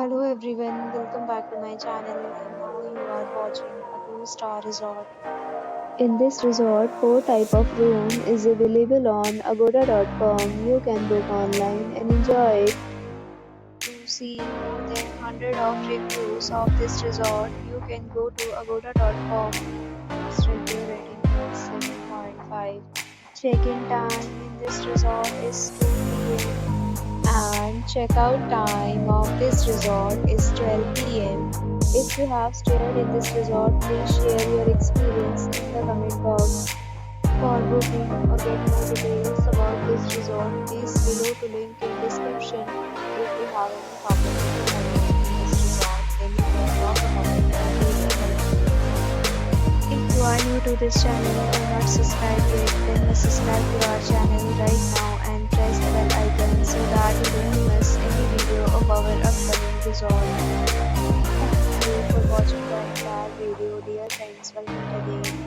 Hello everyone, welcome back to my channel and now you are watching a 2-star resort. In this resort, 4 type of room is available on agoda.com. You can book online and enjoy it. To see more than 100 of reviews of this resort, you can go to agoda.com. Its review rating is 7.5. Check-in time in this resort is 2 p.m. and checkout time of this resort is 12 p.m. If you have stayed in this resort, please share your experience in the comment box. For booking or get more details about this resort, please below to link in description. If you have any problem in this resort, then you can drop a comment and we will help you. If you are new to this channel or not subscribed yet, then must subscribe to our channel right now and press the bell icon so that you don't miss any video of our upcoming resort. Thank you for watching the entire video. Dear friends, will meet again.